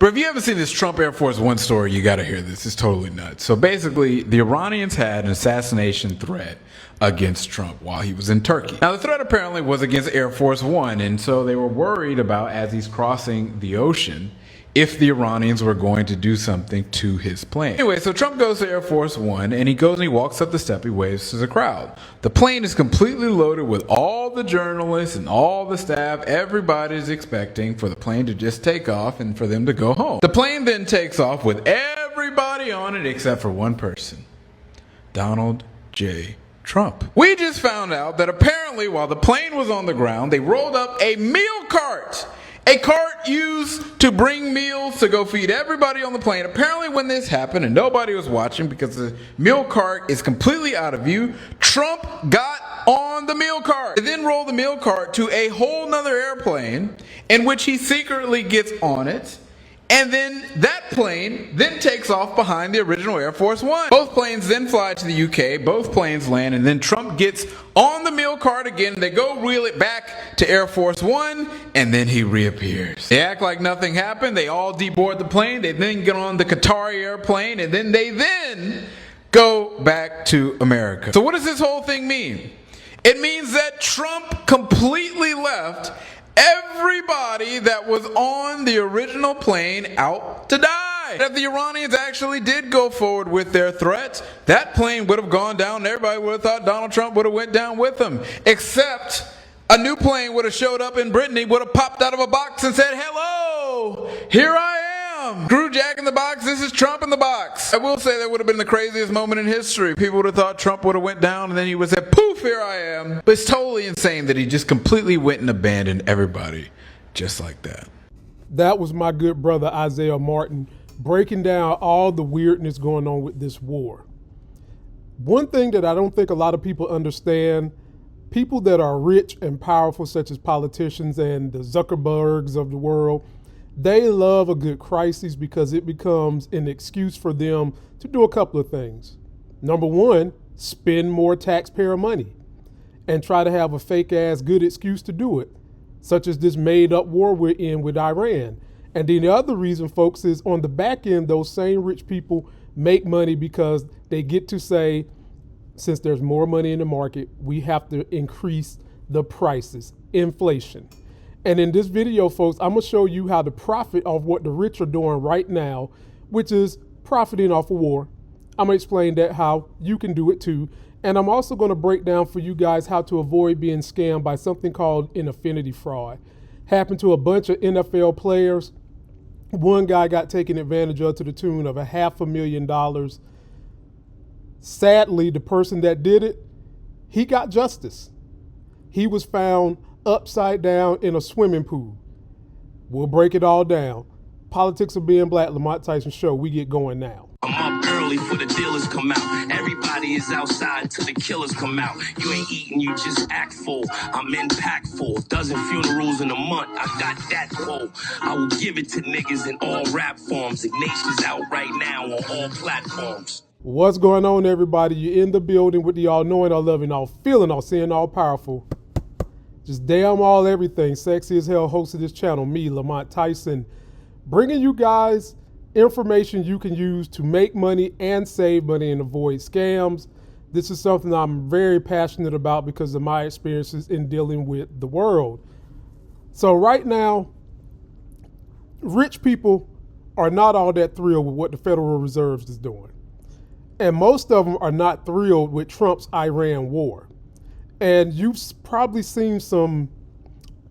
But if you haven't seen this Trump Air Force One story, you got to hear this. It's totally nuts. So basically, the Iranians had an assassination threat against Trump while he was in Turkey. Now, the threat apparently was against Air Force One, and so they were worried about, as he's crossing the ocean, if the Iranians were going to do something to his plane. Anyway, so Trump goes to Air Force One, and he goes and he walks up the step, he waves to the crowd. The plane is completely loaded with all the journalists and all the staff. Everybody's expecting for the plane to just take off and for them to go home. The plane then takes off with everybody on it except for one person, Donald J. Trump. We just found out that apparently while the plane was on the ground, they rolled up a meal cart. A cart used to bring meals to go feed everybody on the plane. Apparently when this happened and nobody was watching because the meal cart is completely out of view, Trump got on the meal cart. They then rolled the meal cart to a whole nother airplane in which he secretly gets on it. And then that plane then takes off behind the original Air Force One. Both planes then fly to the UK, both planes land, and then Trump gets on the meal cart again. They go reel it back to Air Force One, and then he reappears. They act like nothing happened. They all deboard the plane. They then get on the Qatari airplane, and then they go back to America. So what does this whole thing mean? It means that Trump completely left everybody that was on the original plane out to die. If the Iranians actually did go forward with their threats, that plane would have gone down and everybody would have thought Donald Trump would have went down with them. Except a new plane would have showed up in Brittany, would have popped out of a box and said, "Hello, here I am. Screw Jack in the box, this is Trump in the box." I will say that would have been the craziest moment in history. People would have thought Trump would have went down and then he would have said, "Poof, here I am." But it's totally insane that he just completely went and abandoned everybody just like that. That was my good brother Isaiah Martin breaking down all the weirdness going on with this war. One thing that I don't think a lot of people understand, people that are rich and powerful, such as politicians and the Zuckerbergs of the world, they love a good crisis because it becomes an excuse for them to do a couple of things. Number one, spend more taxpayer money and try to have a fake ass good excuse to do it, such as this made up war we're in with Iran. And then the other reason, folks, is on the back end, those same rich people make money because they get to say, since there's more money in the market, we have to increase the prices, inflation. And in this video, folks, I'm gonna show you how to profit off what the rich are doing right now, which is profiting off a war. I'm gonna explain that how you can do it too. And I'm also gonna break down for you guys how to avoid being scammed by something called an affinity fraud. Happened to a bunch of NFL players. One guy got taken advantage of to the tune of $500,000. Sadly, the person that did it, he got justice. He was found upside down in a swimming pool. We'll break it all down. Politics of Being Black, Lamont Tyson Show. We get going now. I'm up early for the dealers come out. Everybody is outside till the killers come out. You ain't eating, you just act full. I'm impactful. Dozen funerals in a month. I got that quote. I will give it to niggas in all rap forms. Ignatius out right now on all platforms. What's going on, everybody? You're in the building with the all knowing, all loving, all feeling, all seeing, all powerful. Just damn all everything. Sexy as hell host of this channel, me, Lamont Tyson, bringing you guys information you can use to make money and save money and avoid scams. This is something I'm very passionate about because of my experiences in dealing with the world. So right now, rich people are not all that thrilled with what the Federal Reserve is doing. And most of them are not thrilled with Trump's Iran war. And you've probably seen some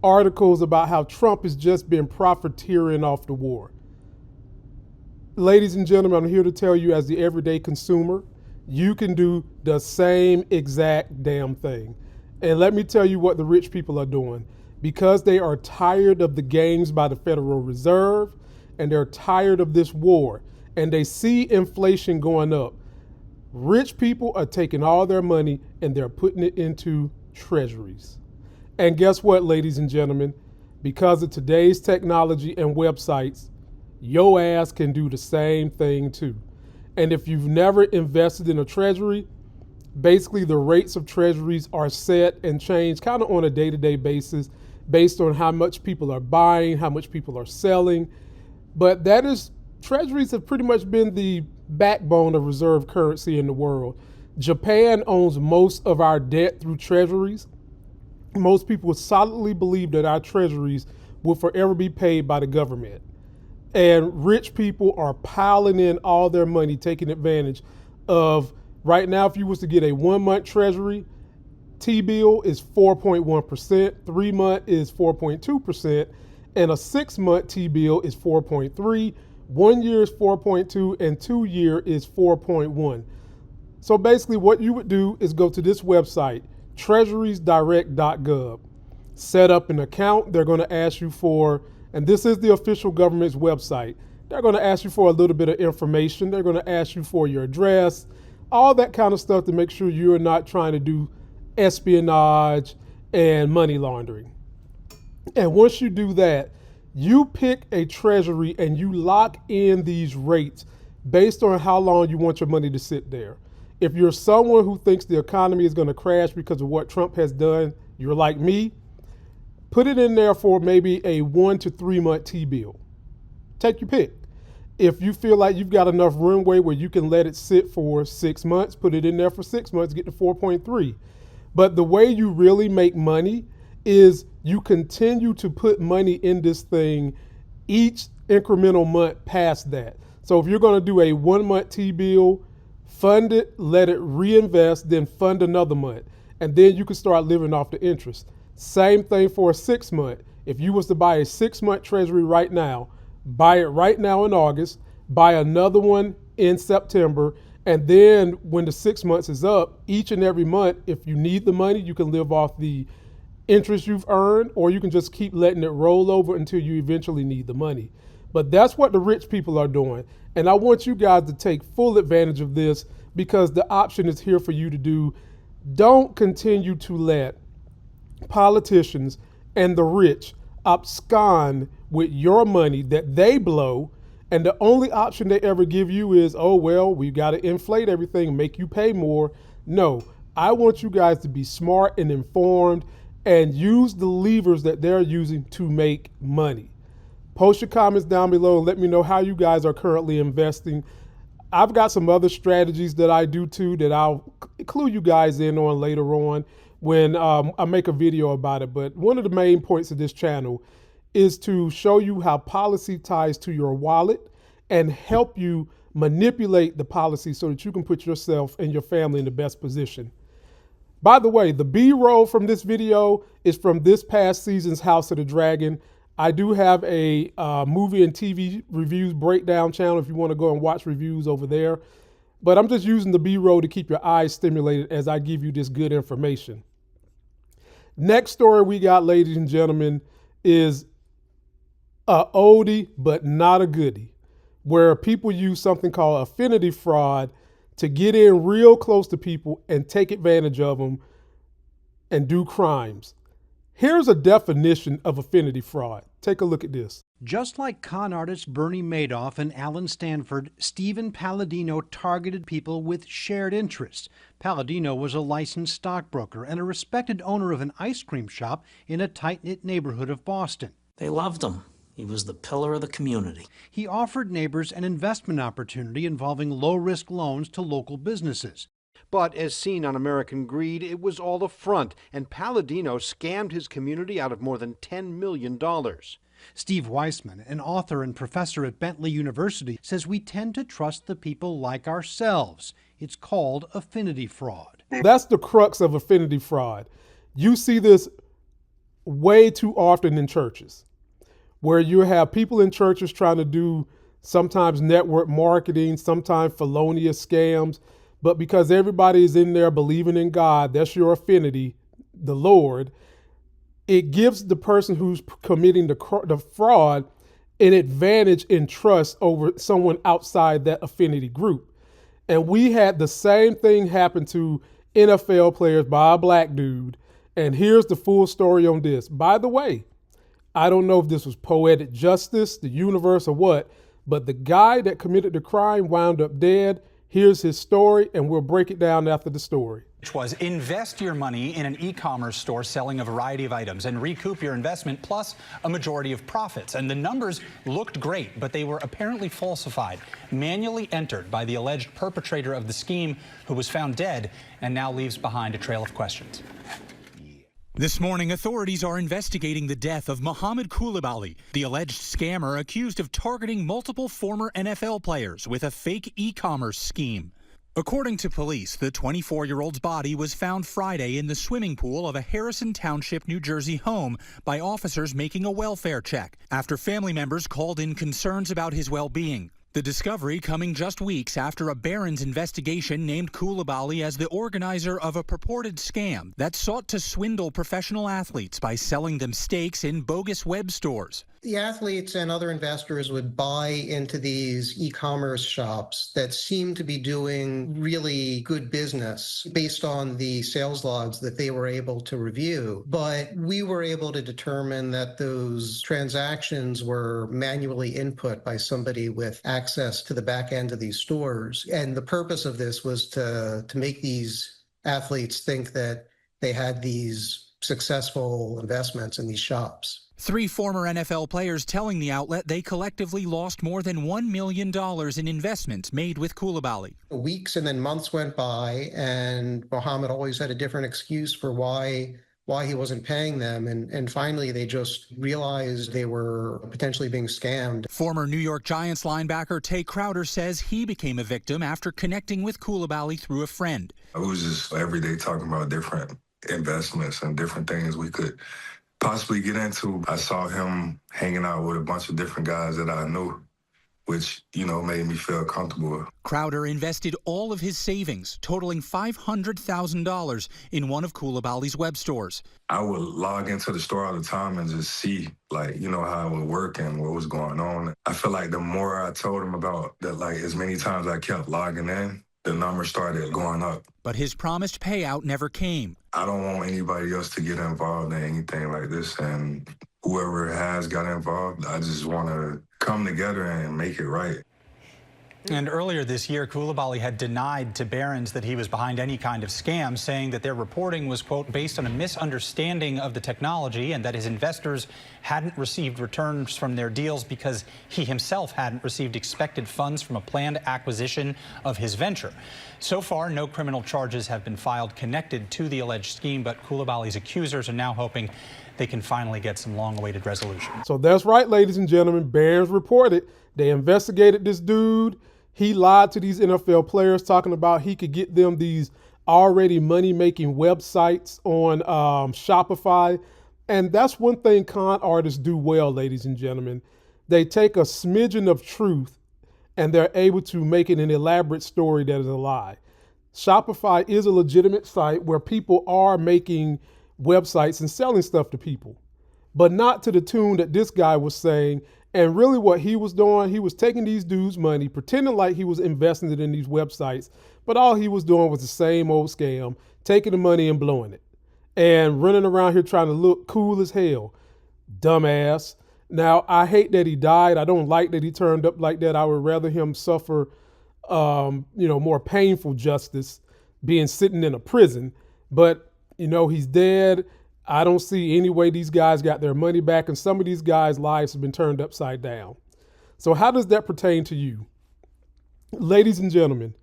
articles about how Trump has just been profiteering off the war. Ladies and gentlemen, I'm here to tell you as the everyday consumer, you can do the same exact damn thing. And let me tell you what the rich people are doing. Because they are tired of the games by the Federal Reserve and they're tired of this war and they see inflation going up, rich people are taking all their money and they're putting it into treasuries. And guess what, ladies and gentlemen? Because of today's technology and websites, your ass can do the same thing too. And if you've never invested in a treasury, basically the rates of treasuries are set and changed kind of on a day-to-day basis based on how much people are buying, how much people are selling. But treasuries have pretty much been the backbone of reserve currency in the world. Japan owns most of our debt through treasuries. Most people solidly believe that our treasuries will forever be paid by the government. And rich people are piling in all their money, taking advantage of, right now, if you was to get a 1 month treasury, T-bill is 4.1%, 3 month is 4.2%, and a 6 month T-bill is 4.3, 1 year is 4.2, and 2 year is 4.1. So basically what you would do is go to this website, treasuries.direct.gov, set up an account. They're going to ask you for, and this is the official government's website, they're going to ask you for a little bit of information. They're going to ask you for your address, all that kind of stuff to make sure you're not trying to do espionage and money laundering. And once you do that, you pick a treasury and you lock in these rates based on how long you want your money to sit there. If you're someone who thinks the economy is going to crash because of what Trump has done, you're like me, put it in there for maybe a 1 to 3 month T-bill. Take your pick. If you feel like you've got enough runway where you can let it sit for 6 months, put it in there for 6 months, get to 4.3. But the way you really make money is you continue to put money in this thing each incremental month past that. So if you're going to do a 1 month T-bill, fund it, let it reinvest, then fund another month. And then you can start living off the interest. Same thing for a 6 month. If you was to buy a 6 month treasury right now, buy it right now in August, buy another one in September, and then when the 6 months is up, each and every month, if you need the money, you can live off the interest you've earned, or you can just keep letting it roll over until you eventually need the money. But that's what the rich people are doing. And I want you guys to take full advantage of this because the option is here for you to do. Don't continue to let politicians and the rich abscond with your money that they blow, and the only option they ever give you is, oh, well, we got to inflate everything, make you pay more. No, I want you guys to be smart and informed and use the levers that they're using to make money. Post your comments down below and let me know how you guys are currently investing. I've got some other strategies that I do too that I'll clue you guys in on later on when I make a video about it. But one of the main points of this channel is to show you how policy ties to your wallet and help you manipulate the policy so that you can put yourself and your family in the best position. By the way, the B-roll from this video is from this past season's House of the Dragon. I do have a movie and TV reviews breakdown channel if you want to go and watch reviews over there. But I'm just using the B-roll to keep your eyes stimulated as I give you this good information. Next story we got, ladies and gentlemen, is a oldie but not a goodie, where people use something called affinity fraud to get in real close to people and take advantage of them and do crimes. Here's a definition of affinity fraud. Take a look at this. Just like con artists Bernie Madoff and Alan Stanford, Stephen Palladino targeted people with shared interests. Palladino was a licensed stockbroker and a respected owner of an ice cream shop in a tight-knit neighborhood of Boston. They loved him. He was the pillar of the community. He offered neighbors an investment opportunity involving low-risk loans to local businesses. But as seen on American Greed, it was all a front, and Palladino scammed his community out of more than $10 million. Steve Weissman, an author and professor at Bentley University, says we tend to trust the people like ourselves. It's called affinity fraud. That's the crux of affinity fraud. You see this way too often in churches, where you have people in churches trying to do sometimes network marketing, sometimes felonious scams. But because everybody is in there believing in God, that's your affinity, the Lord, it gives the person who's committing the fraud an advantage in trust over someone outside that affinity group. And we had the same thing happen to NFL players by a black dude. And here's the full story on this. By the way, I don't know if this was poetic justice, the universe, or what, but the guy that committed the crime wound up dead. Here's his story, and we'll break it down after the story. Which was invest your money in an e-commerce store selling a variety of items and recoup your investment plus a majority of profits. And the numbers looked great, but they were apparently falsified, manually entered by the alleged perpetrator of the scheme, who was found dead and now leaves behind a trail of questions. This morning, authorities are investigating the death of Mohamed Koulibaly, the alleged scammer accused of targeting multiple former NFL players with a fake e-commerce scheme. According to police, the 24-year-old's body was found Friday in the swimming pool of a Harrison Township, New Jersey home by officers making a welfare check after family members called in concerns about his well-being. The discovery coming just weeks after a Barron's investigation named Koulibaly as the organizer of a purported scam that sought to swindle professional athletes by selling them stakes in bogus web stores. The athletes and other investors would buy into these e-commerce shops that seem to be doing really good business based on the sales logs that they were able to review. But we were able to determine that those transactions were manually input by somebody with access to the back end of these stores. And the purpose of this was to make these athletes think that they had these successful investments in these shops. 3 former NFL players telling the outlet they collectively lost more than $1 million in investments made with Koulibaly. Weeks and then months went by, and Mohammed always had a different excuse for why he wasn't paying them. And finally, they just realized they were potentially being scammed. Former New York Giants linebacker Tay Crowder says he became a victim after connecting with Koulibaly through a friend. I was just every day talking about different investments and different things we could possibly get into. I saw him hanging out with a bunch of different guys that I knew, which, made me feel comfortable. Crowder invested all of his savings, totaling $500,000 in one of Koulibaly's web stores. I would log into the store all the time and just see, how it would work and what was going on. I feel like the more I told him about that, as many times I kept logging in, the numbers started going up. But his promised payout never came. I don't want anybody else to get involved in anything like this, and whoever has got involved, I just want to come together and make it right. And earlier this year, Koulibaly had denied to Barron's that he was behind any kind of scam, saying that their reporting was, quote, based on a misunderstanding of the technology and that his investors hadn't received returns from their deals because he himself hadn't received expected funds from a planned acquisition of his venture. So far, no criminal charges have been filed connected to the alleged scheme, but Koulibaly's accusers are now hoping they can finally get some long-awaited resolution. So that's right, ladies and gentlemen. Barron's reported they investigated this dude. He lied to these NFL players, talking about he could get them these already money-making websites on Shopify. And that's one thing con artists do well, ladies and gentlemen. They take a smidgen of truth and they're able to make it an elaborate story that is a lie. Shopify is a legitimate site where people are making websites and selling stuff to people, but not to the tune that this guy was saying. And really what he was doing, he was taking these dudes' money, pretending like he was investing it in these websites, but all he was doing was the same old scam, taking the money and blowing it, and running around here trying to look cool as hell. Dumbass. Now, I hate that he died. I don't like that he turned up like that. I would rather him suffer, more painful justice, being sitting in a prison. But, he's dead. I don't see any way these guys got their money back, and some of these guys' lives have been turned upside down. So how does that pertain to you? Ladies and gentlemen,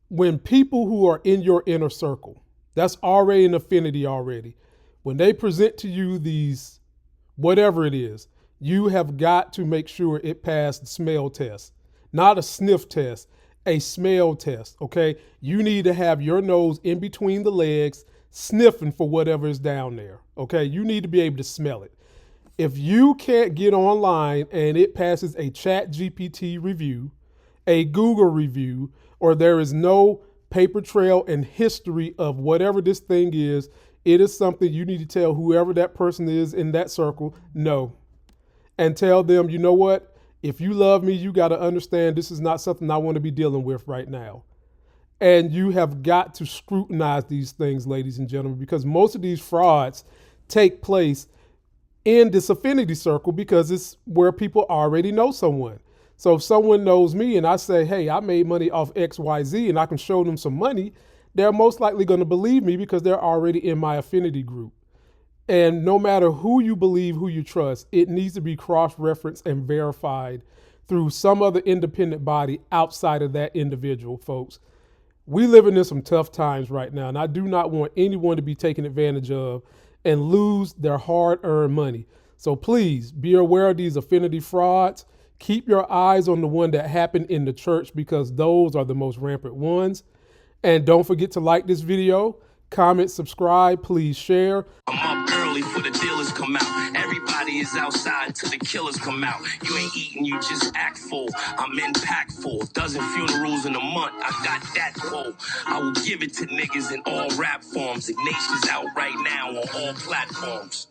when people who are in your inner circle, that's already an affinity already, when they present to you these, whatever it is, you have got to make sure it passed the smell test, not a sniff test, a smell test, okay? You need to have your nose in between the legs, sniffing for whatever is down there, okay? You need to be able to smell it. If you can't get online and it passes a ChatGPT review, a Google review, or there is no paper trail and history of whatever this thing is, it is something you need to tell whoever that person is in that circle, no. And tell them, you know what? If you love me, you got to understand this is not something I want to be dealing with right now. And you have got to scrutinize these things, ladies and gentlemen, because most of these frauds take place in this affinity circle because it's where people already know someone. So if someone knows me and I say, hey, I made money off XYZ and I can show them some money, they're most likely going to believe me because they're already in my affinity group. And no matter who you believe, who you trust, it needs to be cross-referenced and verified through some other independent body outside of that individual, folks. We living in some tough times right now, and I do not want anyone to be taken advantage of and lose their hard-earned money. So please be aware of these affinity frauds. Keep your eyes on the one that happened in the church because those are the most rampant ones. And don't forget to like this video, comment, subscribe, please share. I'm up early for the dealers come out. Everybody is outside till the killers come out. You ain't eating, you just act full. I'm impactful. Dozen funerals in a month. I got that quote. I will give it to niggas in all rap forms. Ignatius out right now on all platforms.